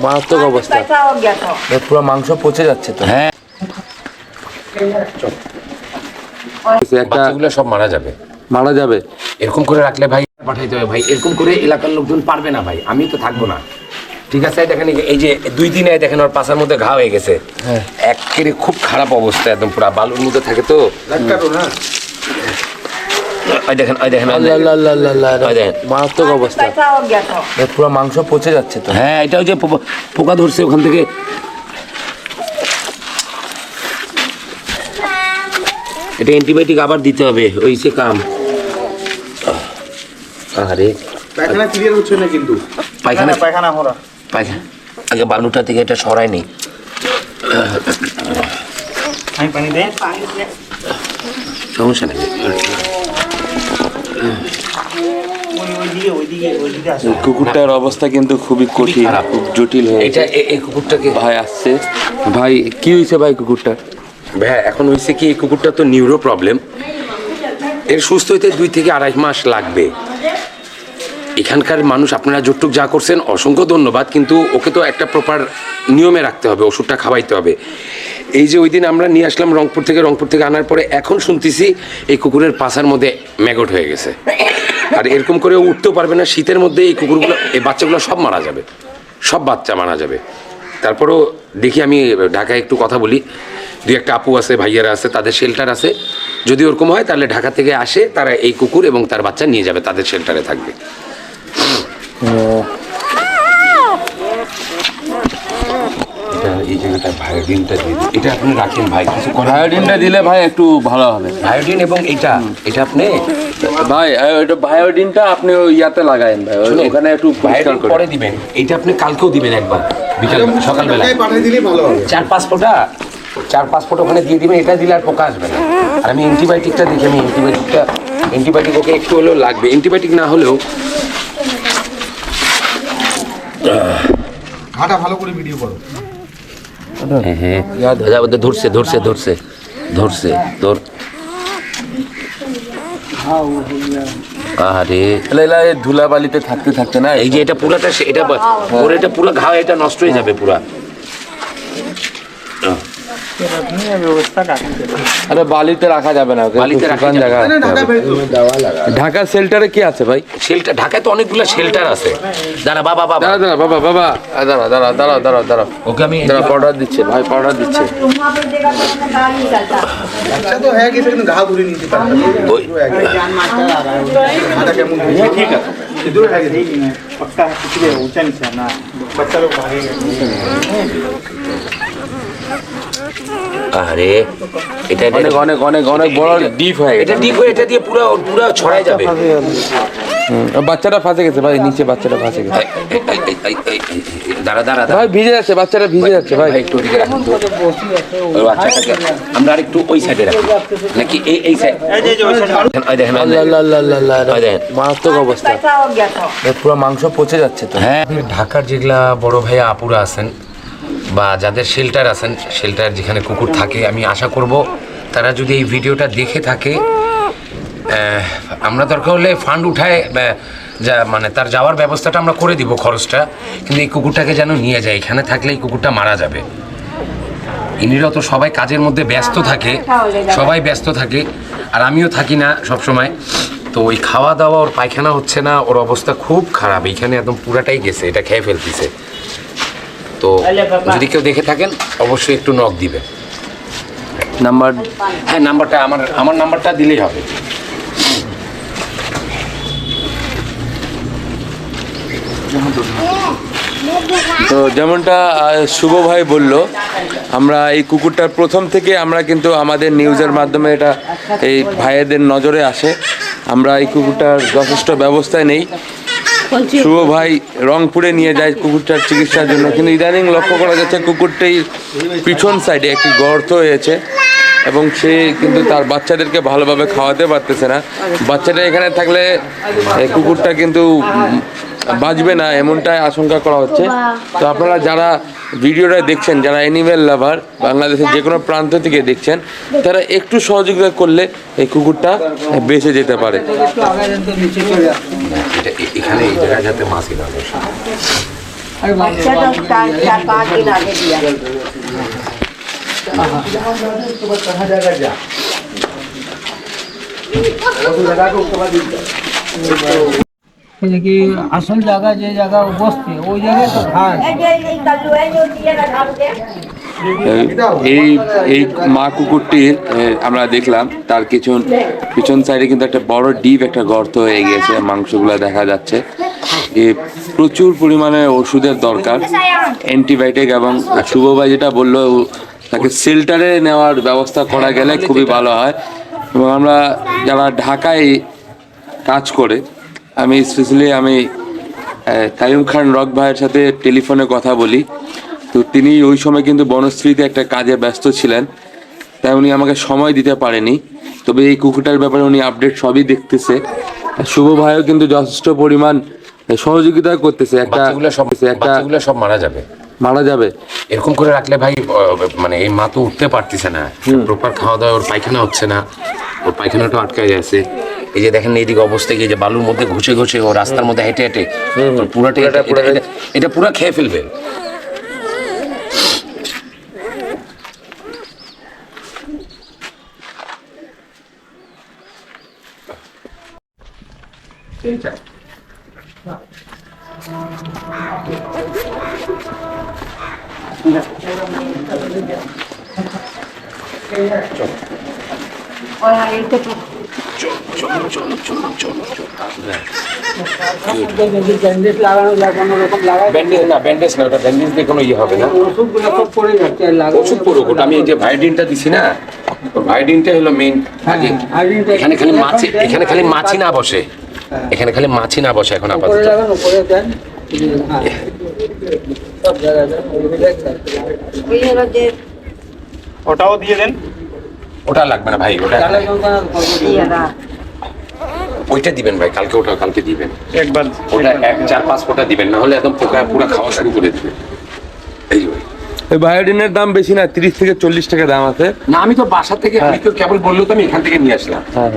মারাত্মক অবস্থা, পুরো মাংস পচে যাচ্ছে তো। হ্যাঁ, বাচ্চাগুলো সব মারা যাবে। এরকম করে রাখলে ভাই পাঠাইতে হবে ভাই, এরকম করে এলাকার লোকজন পারবে না ভাই, আমি তো থাকবো না। ঠিক আছে, দেখেন এই যে 2 দিনে দেখেন ওর পাশার মধ্যে ঘা হয়ে গেছে, একেবারে খুব খারাপ অবস্থা, একদম পুরো বালুর মধ্যে থাকে তো। দেখেন মারাত্মক অবস্থা, পুরো মাংস পচে যাচ্ছে তো। হ্যাঁ, এটা ওই যে পোকা ধরছে ওখান থেকে। এটা অ্যান্টিবায়োটিক আবার দিতে হবে, ওই সে কাম। আরে পায়খানা ক্লিয়ার হচ্ছে না কিন্তু, পায়খানা পায়খানা আগে বালুটা থেকে এটা সরাই নেই। পানি দে, সমস্যা নেই। কুকুরটার অবস্থা কিন্তু খুবই কঠিন, খুব জটিল হয়ে এটা এই কুকুরটাকে ভাই আসছে। ভাই কি হয়েছে ভাই কুকুরটা? ভাই এখন হয়েছে কি, এই কুকুরটা তো নিউরো প্রবলেম, এর সুস্থ হইতে 2 থেকে 2.5 মাস লাগবে। এখানকার মানুষ আপনারা যতটুক যা করছেন অসংখ্য ধন্যবাদ, কিন্তু ওকে তো একটা প্রপার নিয়মে রাখতে হবে, ওষুধটা খাওয়াইতে হবে। এই যে ওই দিন আমরা নিয়ে আসলাম রংপুর থেকে আনার পরে এখন শুনতেছি এই কুকুরের পাছার মধ্যে ম্যাগট হয়ে গেছে, আর এরকম করে উঠতেও পারবে না। শীতের মধ্যে এই কুকুরগুলো, এই বাচ্চাগুলো সব মারা যাবে, সব বাচ্চা মারা যাবে। তারপরেও দেখি আমি ঢাকায় একটু কথা বলি, 2-1 আপু আছে, ভাইয়ারা আছে, তাদের শেল্টার আছে। যদি ওরকম হয় তাহলে ঢাকা থেকে আসে, তারা এই কুকুর এবং তার বাচ্চা নিয়ে যাবে, তাদের শেল্টারে থাকবে। এই জায়গাটা ভায়োডিনটা দিয়ে দিন, এটা আপনি রাখেন ভাই, কিছু ভায়োডিনটা দিলে ভাই একটু ভালো হবে। ভায়োডিন এবং এটা আপনি ভাই ওইটা ভায়োডিনটা আপনি ওই ইয়াতে লাগায়েন ভাই, ওখানে একটু পরিষ্কার করে পরে দিবেন। এইটা আপনি কালকেও দিবেন একবার, বিকাল সকালবেলা পাঠিয়ে দিলেই ভালো হবে। 4-5 ফোঁটা ওখানে দিয়ে দিবেন। এটা দিলে আর পোকা আসবে না। আর আমি অ্যান্টিবায়োটিকটা দেখি, অ্যান্টিবায়োটিক ওকে একটু হলেও লাগবে, অ্যান্টিবায়োটিক না হলেও। ঘাটা ভালো করে ভিডিও করো। হ্যাঁ, ধরছে আরে ধুলাবালিতে থাকতে না, এই যে এটা পুরাটা, এটা ওর এটা পুরো ঘা, এটা নষ্ট হয়ে যাবে পুরা। আরে বালিতে রাখা যাবে না, বালিতে রাখা যাবে না। ঢাকা শেল্টারে কি আছে ভাই? শেল্টার ঢাকায় তো অনেকগুলো শেল্টার আছে। দাঁড়া বাবা দাঁড়া ওকে আমি পাউডার দিচ্ছে ভাই, পাউডার দিচ্ছে। আচ্ছা তো হয়ে গেছে, কিন্তু ঘা ধরে নিতে পারবে না। ওই ঘাটা কেমন হয়েছে? ঠিক আছে, দূরে হয়ে গেছে। पक्का किसी ऊंचा नीचे ना, बच्चा लोग भागेगा। আরে এটা অনেক বড় ডিপ হয়ে গেছে। এটা ডিপ হয়ে এটা দিয়ে পুরো ছড়াই যাবে। বাচ্চাটা ফাঁসে গেছে ভাই, নিচে বাচ্চাটা ফাঁসে গেছে। দাঁড়া ভাই ভিজে যাচ্ছে, বাচ্চাটা ভিজে যাচ্ছে ভাই। একটু ওদিকে রাখুন তো ওই বাচ্চাটাকে, আমরা আরেকটু ওই সাইডে রাখি নাকি এই সাইড। দেখেন মারাত্মক অবস্থা, পুরো মাংস পচে যাচ্ছে তো। হ্যাঁ, ঢাকার যেগুলা বড় ভাইয়া আপুরা আছেন বা যাদের শেল্টার আছেন, শেল্টার যেখানে কুকুর থাকে, আমি আশা করব তারা যদি এই ভিডিওটা দেখে থাকে, আমরা দরকার হলে ফান্ড উঠায় যা মানে তার যাওয়ার ব্যবস্থাটা আমরা করে দিব, খরচটা। কিন্তু এই কুকুরটাকে যেন নিয়ে যায়, এখানে থাকলে এই কুকুরটা মারা যাবে। ইনিরা তো সবাই কাজের মধ্যে ব্যস্ত থাকে, আর আমিও থাকি না সবসময়। তো ওই খাওয়া দাওয়া, ওর পায়খানা হচ্ছে না, ওর অবস্থা খুব খারাপ, এইখানে একদম পুরাটাই গেছে, এটা খেয়ে ফেলতেছে। তো যদি কেউ দেখে থাকেন অবশ্যই একটু নক দিবে। নাম্বারটা আমার নাম্বারটা দিলেই হবে। তো যেমনটা শুভ ভাই বলল, আমরা এই কুকুরটার প্রথম থেকে আমরা কিন্তু আমাদের নিউজের মাধ্যমে এটা এই ভাইয়েদের নজরে আসে, আমরা এই কুকুরটার যথেষ্ট ব্যবস্থায় নেই। শুভ ভাই রংপুরে নিয়ে যায় কুকুরটার চিকিৎসার জন্য, কিন্তু ইদানিং লক্ষ্য করা যাচ্ছে কুকুরটির পিছন সাইডে একটি গর্ত হয়েছে এবং সে কিন্তু তার বাচ্চাদেরকে ভালোভাবে খাওয়াতে পারতেছে না। বাচ্চাটা এখানে থাকলে কুকুরটা কিন্তু বাঁচবে না এমনটাই আশঙ্কা করা হচ্ছে। তো আপনারা যারা ভিডিওটা দেখছেন, যারা অ্যানিমেল লাভার বাংলাদেশের যে কোনো প্রান্ত থেকে দেখছেন, তারা একটু সহযোগিতা করলে এই কুকুরটা বেঁচে যেতে পারে। এখানে এই জায়গায় যাতে মাছি না বসে। अच्छा तो 4-5 दिन आगे दिया কি আসল জায়গা যে জায়গা বসছে ওই জায়গায় তো ঘাস এই এই মা কুকুরটির আমরা দেখলাম তার পিছন সাইডে কিন্তু একটা বড় ডিপ একটা গর্ত হয়ে গিয়েছে, মাংসগুলো দেখা যাচ্ছে। প্রচুর পরিমাণে ওষুধের দরকার, অ্যান্টিবায়োটিক, এবং শুভ ভাই যেটা বললো তাকে শেল্টারে নেওয়ার ব্যবস্থা করা গেলে খুবই ভালো হয়। এবং আমরা যারা ঢাকায় কাজ করে, আমি স্পেশালি কাইয়ুম খান রক ভাইয়ের সাথে টেলিফোনে কথা বলি, তো তিনি ওই সময় কিন্তু বনশ্রীতে একটা কাজে ব্যস্ত ছিলেন, তাই উনি আমাকে সময় দিতে পারেনি। তবে এই কুকুরটার ব্যাপারে উনি আপডেট সবই দেখতেছে। শুভ ভাইও কিন্তু যথেষ্ট পরিমাণ সহযোগিতা করতেছে। বাচ্চাগুলো সব মারা যাবে। মারা যাবে এরকম করে রাখলে ভাই মানে এই মা তো উঠতে পারতেছে না, প্রপার খাওয়া দাওয়া, ওর পায়খানা হচ্ছে না, ওর পায়খানাটা আটকে যাচ্ছে। এই যে দেখেন এইদিকে অবস্থা, এই যে বালুর মধ্যে ঘুষে ঘুষে ও রাস্তার মধ্যে হেঁটে হেঁটে এটা পুরা খেয়ে ফেলবে। ব্যান্ডেজ লাগানো রকম লাগাই ব্যান্ডেজ না, ওটা ব্যান্ডেজ দিয়ে কোনো ইয়ে হবে না। ওষুধগুলো সব পড়ে যাচ্ছে ওষুধ পড়ুক, ওটা আমি এই যে ভাইডিনটা দিছি না, ভাইডিনটা হলো মেইন। আগে এখানে খালি মাছি না বসে, এখানে খালি মাছি না বসে এখন আপাতত। লাগানো করে দেন সব জায়গায় ওটাও দিয়ে দেন। ওটা লাগবে না ভাই, ওটা ওইটা দিবেন ভাই, কালকে দিবেন একবার ওটা 4-5 ফোঁটা দিবেন, না হলে একদম পোকা পুরো খাওয়া শুরু করে দেবে। এই যে ভাই, এই বায়োডিনের দাম বেশি না, 30 থেকে 40 টাকা দাম আছে। না আমি তো বাসা থেকে, আমি তো কেবল বললো তো আমি এখান থেকে নিয়ে আসলাম। হ্যাঁ